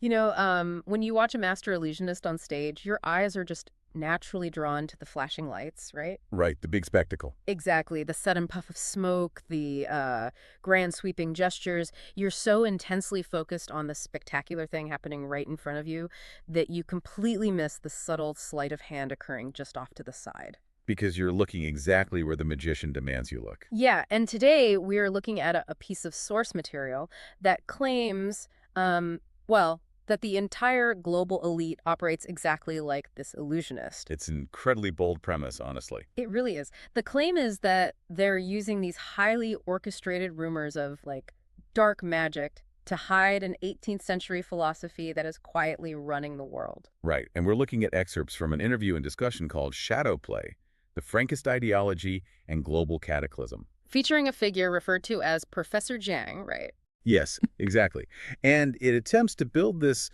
When you watch a master illusionist on stage, your eyes are just naturally drawn to the flashing lights, right? Right, the big spectacle. Exactly. The sudden puff of smoke, the grand sweeping gestures. You're so intensely focused on the spectacular thing happening right in front of you that you completely miss the subtle sleight of hand occurring just off to the side. Because you're looking exactly where the magician demands you look. Yeah, and today we are looking at a piece of source material that claims, well, that the entire global elite operates exactly like this illusionist. It's an incredibly bold premise, honestly. It really is. The claim is that they're using these highly orchestrated rumors of, like, dark magic to hide an 18th century philosophy that is quietly running the world. Right, and we're looking at excerpts from an interview and discussion called Shadow Play, the Frankist Ideology and Global Cataclysm. Featuring a figure referred to as Professor Jiang, right? Yes, exactly. And it attempts to build this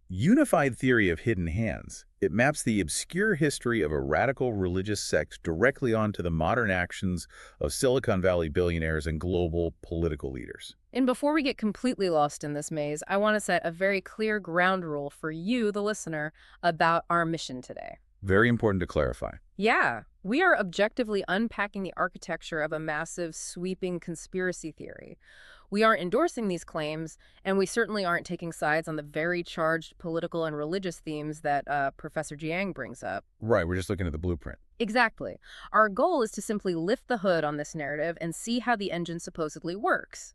unified theory of hidden hands. It maps the obscure history of a radical religious sect directly onto the modern actions of Silicon Valley billionaires and global political leaders. And before we get completely lost in this maze, I want to set a very clear ground rule for you, the listener, about our mission today. Very important to clarify. Yeah, we are objectively unpacking the architecture of a massive, sweeping conspiracy theory. We aren't endorsing these claims, and we certainly aren't taking sides on the very charged political and religious themes that Professor Jiang brings up. Right, we're just looking at the blueprint. Exactly. Our goal is to simply lift the hood on this narrative and see how the engine supposedly works.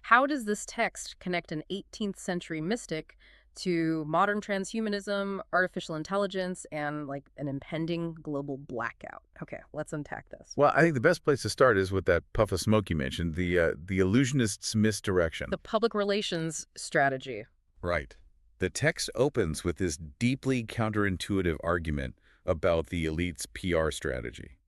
How does this text connect an 18th century mystic to modern transhumanism, artificial intelligence, and like an impending global blackout? Okay, let's unpack this. Well, I think the best place to start is with that puff of smoke you mentioned, the illusionist's misdirection. The public relations strategy. Right. The text opens with this deeply counterintuitive argument about the elite's PR strategy.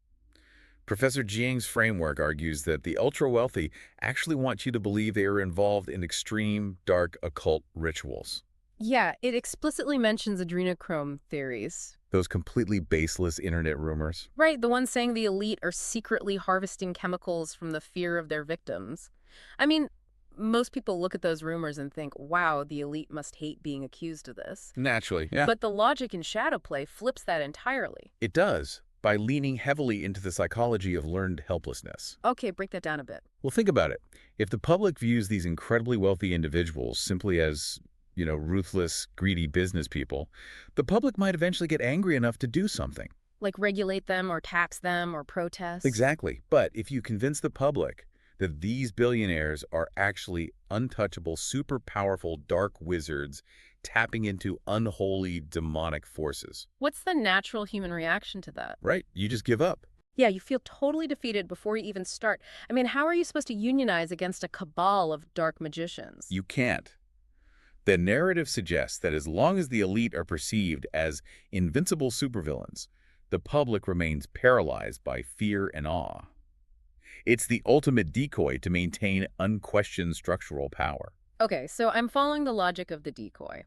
Professor Jiang's framework argues that the ultra-wealthy actually want you to believe they are involved in extreme, dark, occult rituals. Yeah, it explicitly mentions adrenochrome theories. Those completely baseless internet rumors. Right, the ones saying the elite are secretly harvesting chemicals from the fear of their victims. I mean, most people look at those rumors and think, wow, the elite must hate being accused of this. Naturally, yeah. But the logic in shadow play flips that entirely. It does, by leaning heavily into the psychology of learned helplessness. Okay, break that down a bit. Well, think about it. If the public views these incredibly wealthy individuals simply as ruthless, greedy business people, the public might eventually get angry enough to do something. Like regulate them or tax them or protest? Exactly. But if you convince the public that these billionaires are actually untouchable, super powerful dark wizards tapping into unholy demonic forces. What's the natural human reaction to that? Right? You just give up. Yeah, you feel totally defeated before you even start. I mean, how are you supposed to unionize against a cabal of dark magicians? You can't. The narrative suggests that as long as the elite are perceived as invincible supervillains, the public remains paralyzed by fear and awe. It's the ultimate decoy to maintain unquestioned structural power. Okay, so I'm following the logic of the decoy.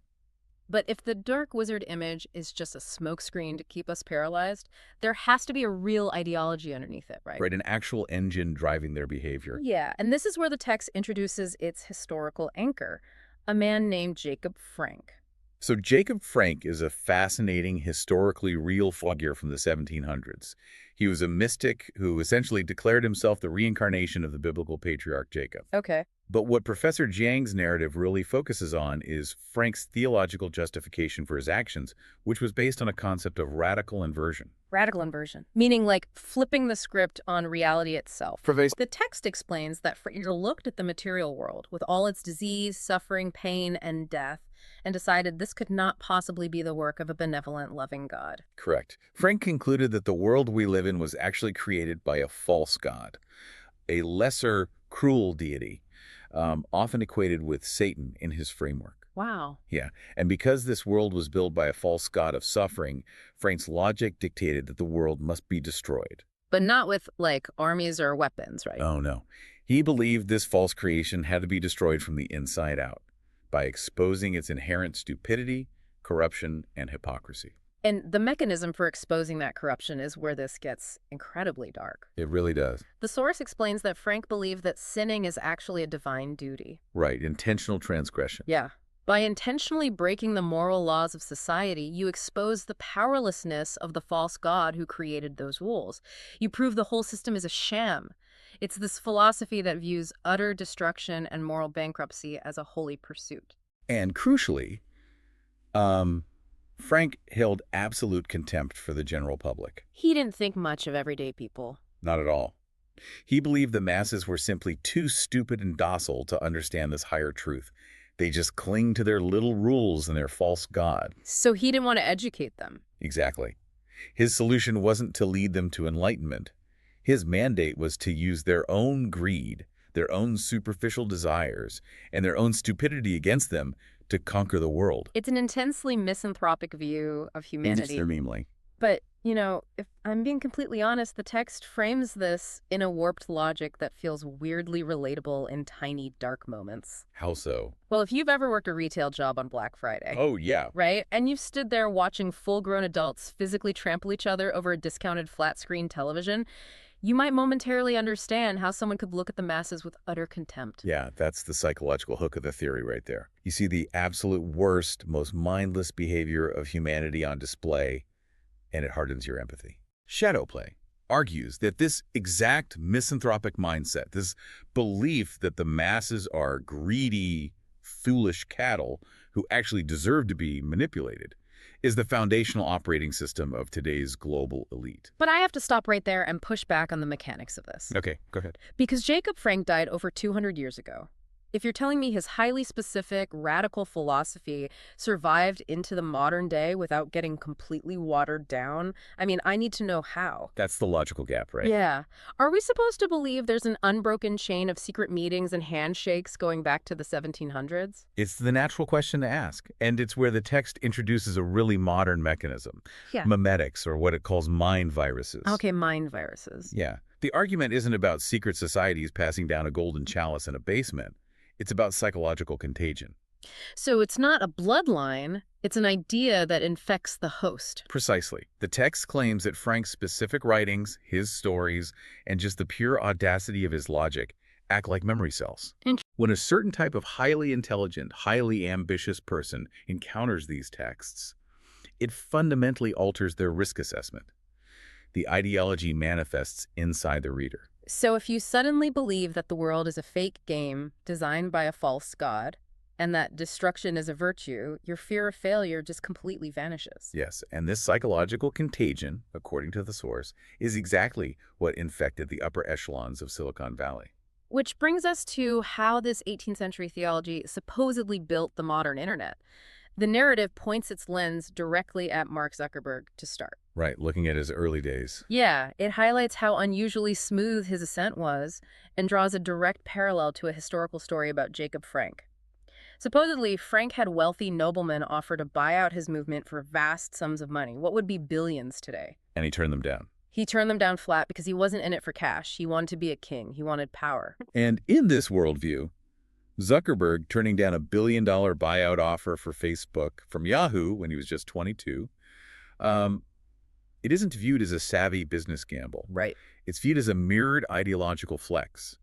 But if the dark wizard image is just a smokescreen to keep us paralyzed, there has to be a real ideology underneath it, right? Right, an actual engine driving their behavior. Yeah, and this is where the text introduces its historical anchor, a man named Jacob Frank. So Jacob Frank is a fascinating, historically real figure from the 1700s. He was a mystic who essentially declared himself the reincarnation of the biblical patriarch Jacob. Okay. But what Professor Jiang's narrative really focuses on is Frank's theological justification for his actions, which was based on a concept of radical inversion. Radical inversion, meaning like flipping the script on reality itself. The text explains that Frank looked at the material world with all its disease, suffering, pain, and death, and decided this could not possibly be the work of a benevolent, loving God. Correct. Frank concluded that the world we live in was actually created by a false god, a lesser, cruel deity, often equated with Satan in his framework. Wow. Yeah, and because this world was built by a false god of suffering, Frank's logic dictated that the world must be destroyed. But not with, like, armies or weapons, right? Oh, no. He believed this false creation had to be destroyed from the inside out by exposing its inherent stupidity, corruption, and hypocrisy. And the mechanism for exposing that corruption is where this gets incredibly dark. It really does. The source explains that Frank believed that sinning is actually a divine duty. Right, intentional transgression. Yeah. By intentionally breaking the moral laws of society, you expose the powerlessness of the false god who created those rules. You prove the whole system is a sham. It's this philosophy that views utter destruction and moral bankruptcy as a holy pursuit. And crucially, Frank held absolute contempt for the general public. He didn't think much of everyday people. Not at all. He believed the masses were simply too stupid and docile to understand this higher truth. They just cling to their little rules and their false god. So he didn't want to educate them. Exactly. His solution wasn't to lead them to enlightenment. His mandate was to use their own greed, their own superficial desires, and their own stupidity against them to conquer the world. It's an intensely misanthropic view of humanity. Extremely. But, if I'm being completely honest, the text frames this in a warped logic that feels weirdly relatable in tiny, dark moments. How so? Well, if you've ever worked a retail job on Black Friday, Oh, yeah. right? And you've stood there watching full-grown adults physically trample each other over a discounted flat-screen television, you might momentarily understand how someone could look at the masses with utter contempt. Yeah, that's the psychological hook of the theory right there. You see the absolute worst, most mindless behavior of humanity on display, and it hardens your empathy. Shadowplay argues that this exact misanthropic mindset, this belief that the masses are greedy, foolish cattle who actually deserve to be manipulated, is the foundational operating system of today's global elite. But I have to stop right there and push back on the mechanics of this. Okay, go ahead. Because Jacob Frank died over 200 years ago. If you're telling me his highly specific, radical philosophy survived into the modern day without getting completely watered down, I need to know how. That's the logical gap, right? Yeah. Are we supposed to believe there's an unbroken chain of secret meetings and handshakes going back to the 1700s? It's the natural question to ask, and it's where the text introduces a really modern mechanism. Yeah. Memetics, or what it calls mind viruses. Okay, mind viruses. Yeah. The argument isn't about secret societies passing down a golden chalice in a basement. It's about psychological contagion. So it's not a bloodline, it's an idea that infects the host. Precisely. The text claims that Frank's specific writings, his stories, and just the pure audacity of his logic act like memory cells. When a certain type of highly intelligent, highly ambitious person encounters these texts, it fundamentally alters their risk assessment. The ideology manifests inside the reader. So if you suddenly believe that the world is a fake game designed by a false god, and that destruction is a virtue, your fear of failure just completely vanishes. Yes, and this psychological contagion, according to the source, is exactly what infected the upper echelons of Silicon Valley. Which brings us to how this 18th century theology supposedly built the modern internet. The narrative points its lens directly at Mark Zuckerberg to start. Right, looking at his early days. Yeah, it highlights how unusually smooth his ascent was and draws a direct parallel to a historical story about Jacob Frank. Supposedly, Frank had wealthy noblemen offer to buy out his movement for vast sums of money, what would be billions today. And he turned them down. He turned them down flat because he wasn't in it for cash. He wanted to be a king. He wanted power. And in this worldview, Zuckerberg turning down a $1 billion buyout offer for Facebook from Yahoo when he was just 22, it isn't viewed as a savvy business gamble. Right. It's viewed as a mirrored ideological flex.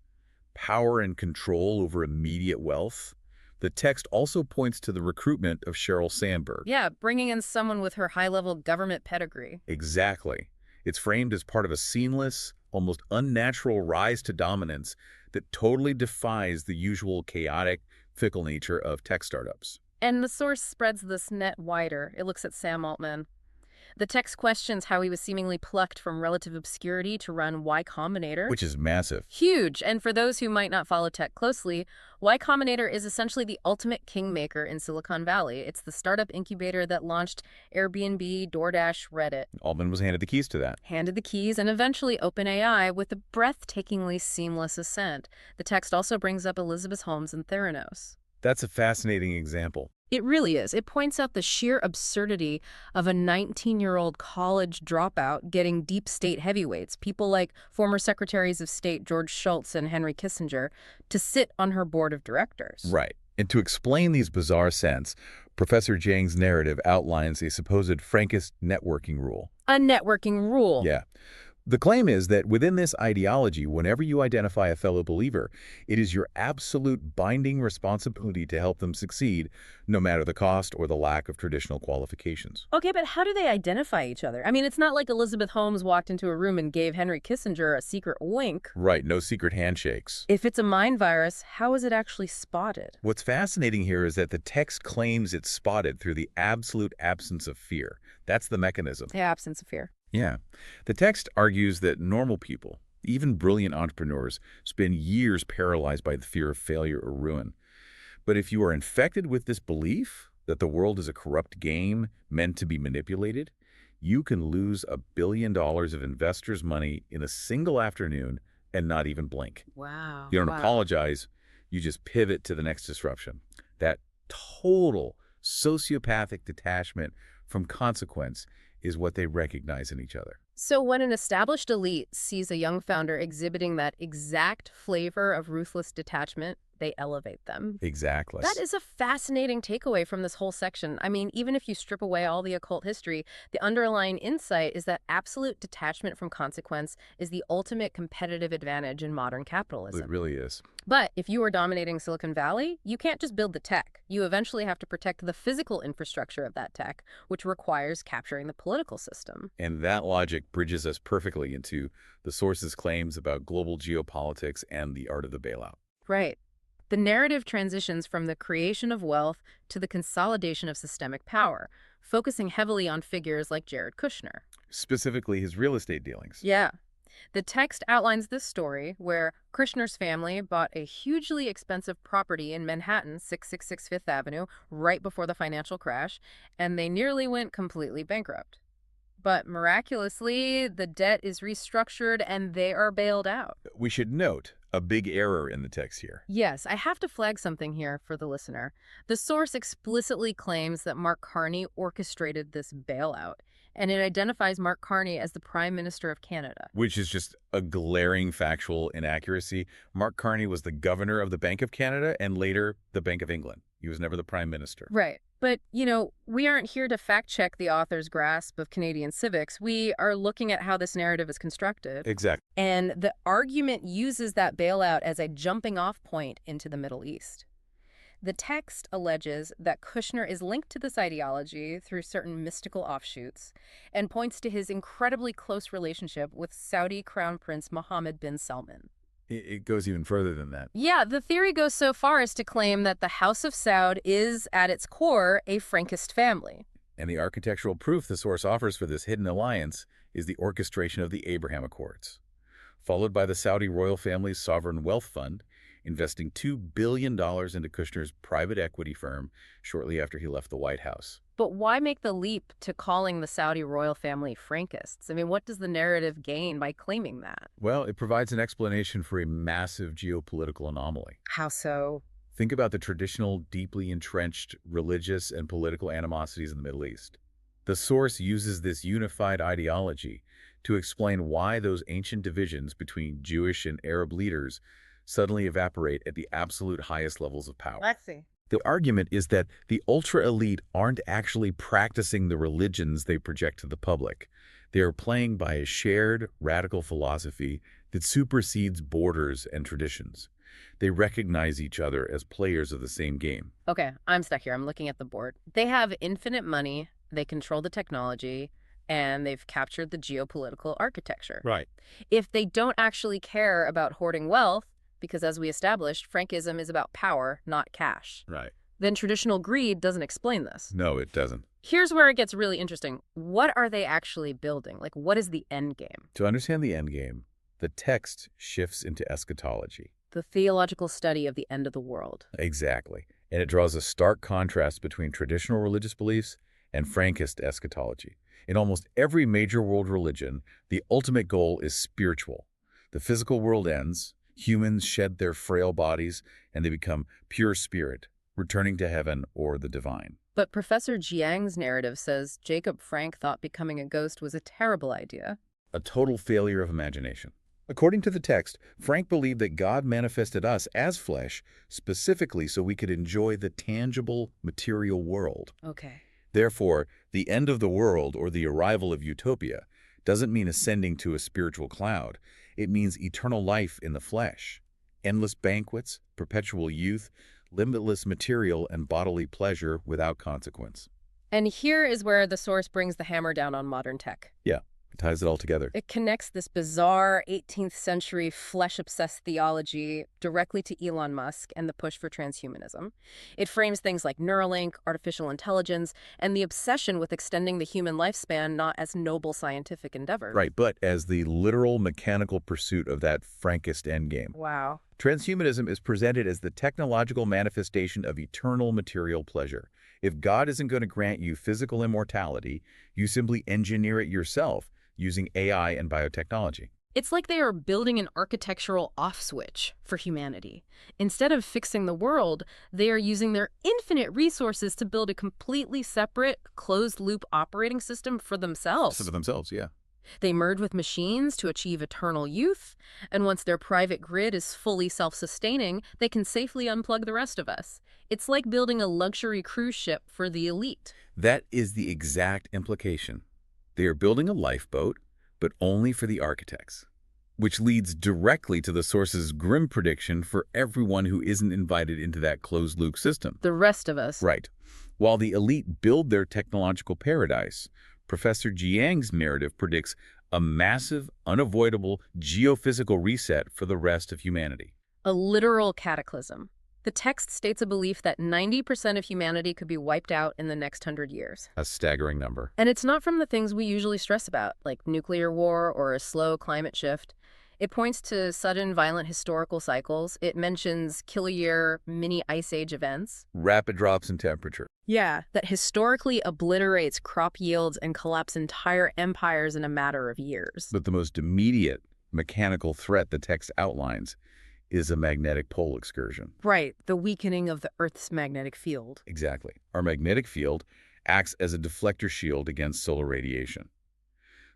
Power and control over immediate wealth. The text also points to the recruitment of Sheryl Sandberg. Yeah, bringing in someone with her high-level government pedigree. Exactly. It's framed as part of a seamless, almost unnatural rise to dominance that totally defies the usual chaotic, fickle nature of tech startups. And the source spreads this net wider. It looks at Sam Altman. The text questions how he was seemingly plucked from relative obscurity to run Y Combinator. Which is massive. Huge. And for those who might not follow tech closely, Y Combinator is essentially the ultimate kingmaker in Silicon Valley. It's the startup incubator that launched Airbnb, DoorDash, Reddit. Altman was handed the keys to that. Handed the keys, and eventually OpenAI with a breathtakingly seamless ascent. The text also brings up Elizabeth Holmes and Theranos. That's a fascinating example. It really is. It points out the sheer absurdity of a 19-year-old college dropout getting deep state heavyweights, people like former secretaries of state George Shultz and Henry Kissinger, to sit on her board of directors. Right. And to explain these bizarre scents, Professor Jiang's narrative outlines a supposed Frankist networking rule. A networking rule. Yeah. The claim is that within this ideology, whenever you identify a fellow believer, it is your absolute binding responsibility to help them succeed, no matter the cost or the lack of traditional qualifications. Okay, but how do they identify each other? I mean, it's not like Elizabeth Holmes walked into a room and gave Henry Kissinger a secret wink. Right, no secret handshakes. If it's a mind virus, how is it actually spotted? What's fascinating here is that the text claims it's spotted through the absolute absence of fear. That's the mechanism. The absence of fear. Yeah. The text argues that normal people, even brilliant entrepreneurs, spend years paralyzed by the fear of failure or ruin. But if you are infected with this belief that the world is a corrupt game meant to be manipulated, you can lose $1 billion of investors' money in a single afternoon and not even blink. Wow. You don't apologize. You just pivot to the next disruption. That total sociopathic detachment from consequence is what they recognize in each other. So when an established elite sees a young founder exhibiting that exact flavor of ruthless detachment, they elevate them. Exactly. That is a fascinating takeaway from this whole section. I mean, even if you strip away all the occult history, the underlying insight is that absolute detachment from consequence is the ultimate competitive advantage in modern capitalism. It really is. But if you are dominating Silicon Valley, you can't just build the tech. You eventually have to protect the physical infrastructure of that tech, which requires capturing the political system. And that logic bridges us perfectly into the source's claims about global geopolitics and the art of the bailout. Right. The narrative transitions from the creation of wealth to the consolidation of systemic power, focusing heavily on figures like Jared Kushner. Specifically, his real estate dealings. Yeah. The text outlines this story where Kushner's family bought a hugely expensive property in Manhattan, 666 Fifth Avenue, right before the financial crash, and they nearly went completely bankrupt. But miraculously, the debt is restructured and they are bailed out. We should note a big error in the text here. Yes, I have to flag something here for the listener. The source explicitly claims that Mark Carney orchestrated this bailout, and it identifies Mark Carney as the Prime Minister of Canada. Which is just a glaring factual inaccuracy. Mark Carney was the governor of the Bank of Canada and later the Bank of England. He was never the Prime Minister. Right. But, we aren't here to fact-check the author's grasp of Canadian civics. We are looking at how this narrative is constructed. Exactly. And the argument uses that bailout as a jumping-off point into the Middle East. The text alleges that Kushner is linked to this ideology through certain mystical offshoots and points to his incredibly close relationship with Saudi Crown Prince Mohammed bin Salman. It goes even further than that. Yeah, the theory goes so far as to claim that the House of Saud is, at its core, a Frankist family. And the architectural proof the source offers for this hidden alliance is the orchestration of the Abraham Accords, followed by the Saudi royal family's sovereign wealth fund, investing $2 billion into Kushner's private equity firm shortly after he left the White House. But why make the leap to calling the Saudi royal family Frankists? I mean, what does the narrative gain by claiming that? Well, it provides an explanation for a massive geopolitical anomaly. How so? Think about the traditional, deeply entrenched religious and political animosities in the Middle East. The source uses this unified ideology to explain why those ancient divisions between Jewish and Arab leaders suddenly evaporate at the absolute highest levels of power. Let's see. The argument is that the ultra-elite aren't actually practicing the religions they project to the public. They are playing by a shared, radical philosophy that supersedes borders and traditions. They recognize each other as players of the same game. Okay, I'm stuck here. I'm looking at the board. They have infinite money, they control the technology, and they've captured the geopolitical architecture. Right. If they don't actually care about hoarding wealth, because as we established, Frankism is about power, not cash, Right. then traditional greed doesn't explain this. No, it doesn't. Here's where it gets really interesting. What are they actually building? Like, what is the end game? To understand the end game, the text shifts into eschatology. The theological study of the end of the world. Exactly. And it draws a stark contrast between traditional religious beliefs and Frankist eschatology. In almost every major world religion, the ultimate goal is spiritual. The physical world ends, humans shed their frail bodies, and they become pure spirit, returning to heaven or the divine. But Professor Jiang's narrative says Jacob Frank thought becoming a ghost was a terrible idea. A total failure of imagination. According to the text, Frank believed that God manifested us as flesh specifically so we could enjoy the tangible material world. Okay. Therefore, the end of the world or the arrival of utopia doesn't mean ascending to a spiritual cloud. It means eternal life in the flesh, endless banquets, perpetual youth, limitless material and bodily pleasure without consequence. And here is where the source brings the hammer down on modern tech. Yeah, it ties it all together. It connects this bizarre 18th century flesh-obsessed theology directly to Elon Musk and the push for transhumanism. It frames things like Neuralink, artificial intelligence, and the obsession with extending the human lifespan not as noble scientific endeavors. Right, but as the literal mechanical pursuit of that frankest endgame. Wow. Transhumanism is presented as the technological manifestation of eternal material pleasure. If God isn't going to grant you physical immortality, you simply engineer it yourself using AI and biotechnology. It's like they are building an architectural off-switch for humanity. Instead of fixing the world, they are using their infinite resources to build a completely separate, closed-loop operating system for themselves. For themselves, yeah. They merge with machines to achieve eternal youth, and once their private grid is fully self-sustaining, they can safely unplug the rest of us. It's like building a luxury cruise ship for the elite. That is the exact implication. They are building a lifeboat, but only for the architects, which leads directly to the source's grim prediction for everyone who isn't invited into that closed-loop system. The rest of us. Right. While the elite build their technological paradise, Professor Jiang's narrative predicts a massive, unavoidable geophysical reset for the rest of humanity. A literal cataclysm. The text states a belief that 90% of humanity could be wiped out in the next 100 years. A staggering number. And it's not from the things we usually stress about, like nuclear war or a slow climate shift. It points to sudden, violent historical cycles. It mentions kill-a-year mini ice age events. Rapid drops in temperature. Yeah, that historically obliterates crop yields and collapse entire empires in a matter of years. But the most immediate mechanical threat the text outlines is a magnetic pole excursion. Right, the weakening of the Earth's magnetic field. Exactly. Our magnetic field acts as a deflector shield against solar radiation.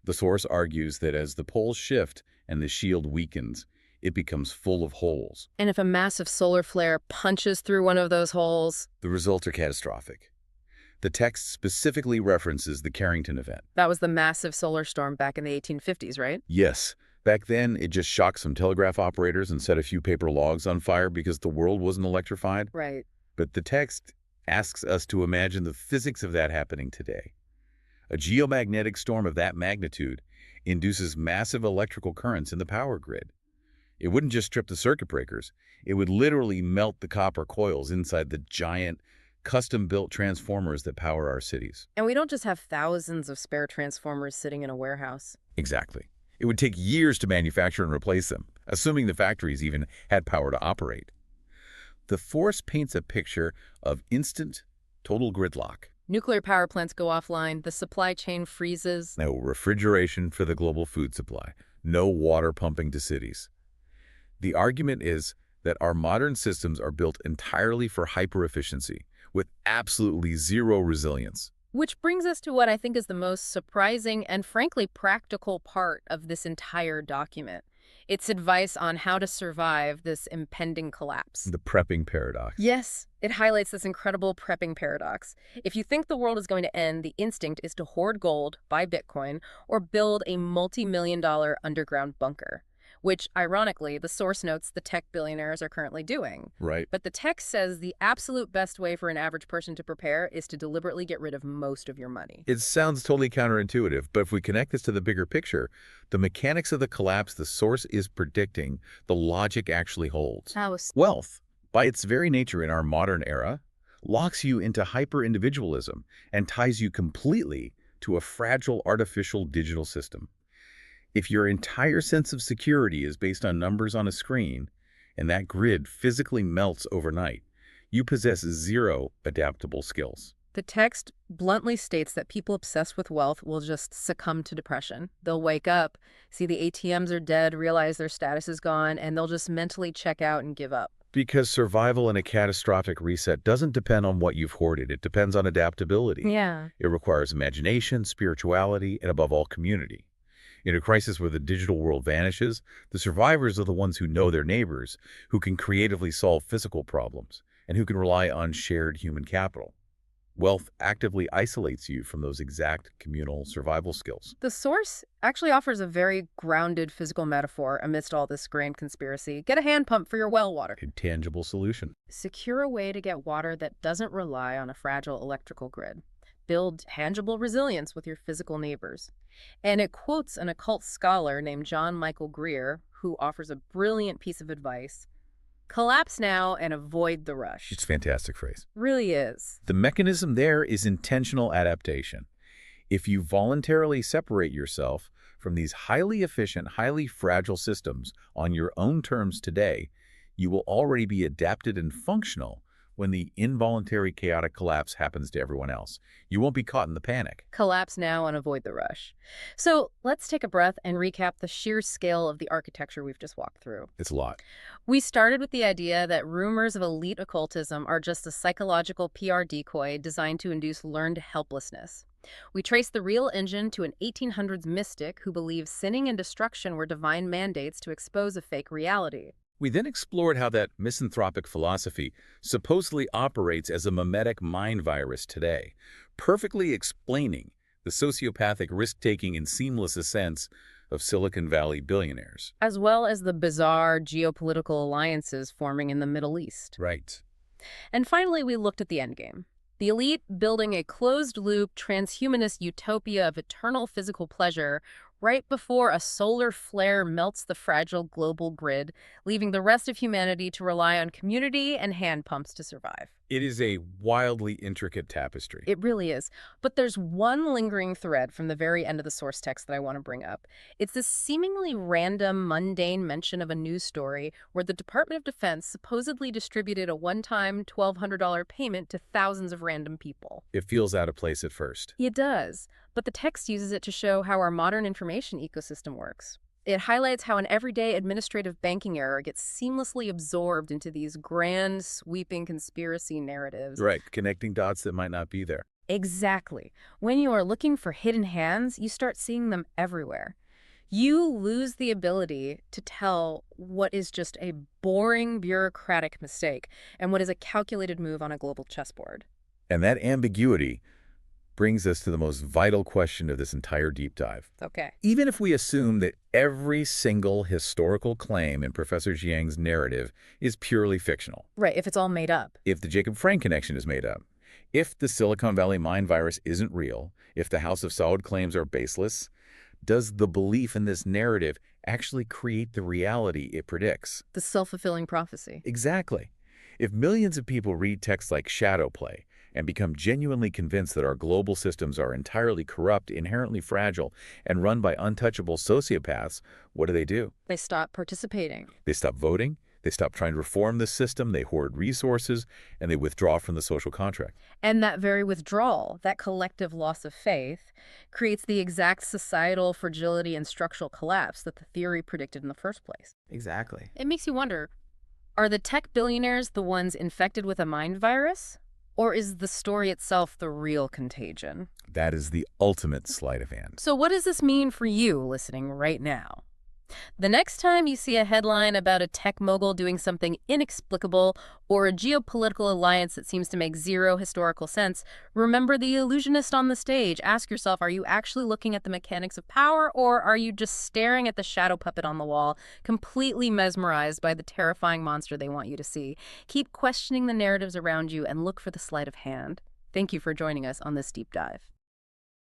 The source argues that as the poles shift and the shield weakens, it becomes full of holes. And if a massive solar flare punches through one of those holes, the results are catastrophic. The text specifically references the Carrington event. That was the massive solar storm back in the 1850s, right? Yes. Back then, it just shocked some telegraph operators and set a few paper logs on fire because the world wasn't electrified. Right. But the text asks us to imagine the physics of that happening today. A geomagnetic storm of that magnitude induces massive electrical currents in the power grid. It wouldn't just strip the circuit breakers. It would literally melt the copper coils inside the giant, custom-built transformers that power our cities. And we don't just have thousands of spare transformers sitting in a warehouse. Exactly. It would take years to manufacture and replace them, assuming the factories even had power to operate. The force paints a picture of instant, total gridlock. Nuclear power plants go offline, the supply chain freezes. No refrigeration for the global food supply, no water pumping to cities. The argument is that our modern systems are built entirely for hyper-efficiency, with absolutely zero resilience. Which brings us to what I think is the most surprising and frankly practical part of this entire document. It's advice on how to survive this impending collapse. The prepping paradox. Yes, it highlights this incredible prepping paradox. If you think the world is going to end, the instinct is to hoard gold, buy Bitcoin, or build a multi-million-dollar underground bunker, which, ironically, the source notes the tech billionaires are currently doing. Right. But the text says the absolute best way for an average person to prepare is to deliberately get rid of most of your money. It sounds totally counterintuitive, but if we connect this to the bigger picture, the mechanics of the collapse the source is predicting, the logic actually holds. Wealth, by its very nature in our modern era, locks you into hyper-individualism and ties you completely to a fragile artificial digital system. If your entire sense of security is based on numbers on a screen, and that grid physically melts overnight, you possess zero adaptable skills. The text bluntly states that people obsessed with wealth will just succumb to depression. They'll wake up, see the ATMs are dead, realize their status is gone, and they'll just mentally check out and give up. Because survival in a catastrophic reset doesn't depend on what you've hoarded. It depends on adaptability. Yeah. It requires imagination, spirituality, and above all, community. In a crisis where the digital world vanishes, the survivors are the ones who know their neighbors, who can creatively solve physical problems, and who can rely on shared human capital. Wealth actively isolates you from those exact communal survival skills. The source actually offers a very grounded physical metaphor amidst all this grand conspiracy. Get a hand pump for your well water. A tangible solution. Secure a way to get water that doesn't rely on a fragile electrical grid. Build tangible resilience with your physical neighbors. And it quotes an occult scholar named John Michael Greer, who offers a brilliant piece of advice. Collapse now and avoid the rush. It's a fantastic phrase. Really is. The mechanism there is intentional adaptation. If you voluntarily separate yourself from these highly efficient, highly fragile systems on your own terms today, you will already be adapted and functional when the involuntary chaotic collapse happens to everyone else. You won't be caught in the panic. Collapse now and avoid the rush. So let's take a breath and recap the sheer scale of the architecture we've just walked through. It's a lot. We started with the idea that rumors of elite occultism are just a psychological PR decoy designed to induce learned helplessness. We traced the real engine to an 1800s mystic who believed sinning and destruction were divine mandates to expose a fake reality. We then explored how that misanthropic philosophy supposedly operates as a mimetic mind virus today, perfectly explaining the sociopathic risk-taking and seamless ascents of Silicon Valley billionaires. As well as the bizarre geopolitical alliances forming in the Middle East. Right. And finally, we looked at the endgame. The elite building a closed-loop, transhumanist utopia of eternal physical pleasure right before a solar flare melts the fragile global grid, leaving the rest of humanity to rely on community and hand pumps to survive. It is a wildly intricate tapestry. It really is. But there's one lingering thread from the very end of the source text that I want to bring up. It's this seemingly random, mundane mention of a news story where the Department of Defense supposedly distributed a one-time $1,200 payment to thousands of random people. It feels out of place at first. It does, but the text uses it to show how our modern information ecosystem works. It highlights how an everyday administrative banking error gets seamlessly absorbed into these grand, sweeping conspiracy narratives. Right, connecting dots that might not be there. Exactly. When you are looking for hidden hands, you start seeing them everywhere. You lose the ability to tell what is just a boring bureaucratic mistake and what is a calculated move on a global chessboard. And that ambiguity brings us to the most vital question of this entire deep dive. Okay. Even if we assume that every single historical claim in Professor Jiang's narrative is purely fictional. Right, if it's all made up. If the Jacob Frank connection is made up. If the Silicon Valley mind virus isn't real. If the House of Saud claims are baseless. Does the belief in this narrative actually create the reality it predicts? The self-fulfilling prophecy. Exactly. If millions of people read texts like Shadow Play and become genuinely convinced that our global systems are entirely corrupt, inherently fragile, and run by untouchable sociopaths, what do? They stop participating. They stop voting, they stop trying to reform the system, they hoard resources, and they withdraw from the social contract. And that very withdrawal, that collective loss of faith, creates the exact societal fragility and structural collapse that the theory predicted in the first place. Exactly. It makes you wonder, are the tech billionaires the ones infected with a mind virus? Or is the story itself the real contagion? That is the ultimate sleight of hand. So what does this mean for you listening right now? The next time you see a headline about a tech mogul doing something inexplicable or a geopolitical alliance that seems to make zero historical sense, remember the illusionist on the stage. Ask yourself, are you actually looking at the mechanics of power, or are you just staring at the shadow puppet on the wall, completely mesmerized by the terrifying monster they want you to see? Keep questioning the narratives around you and look for the sleight of hand. Thank you for joining us on this deep dive.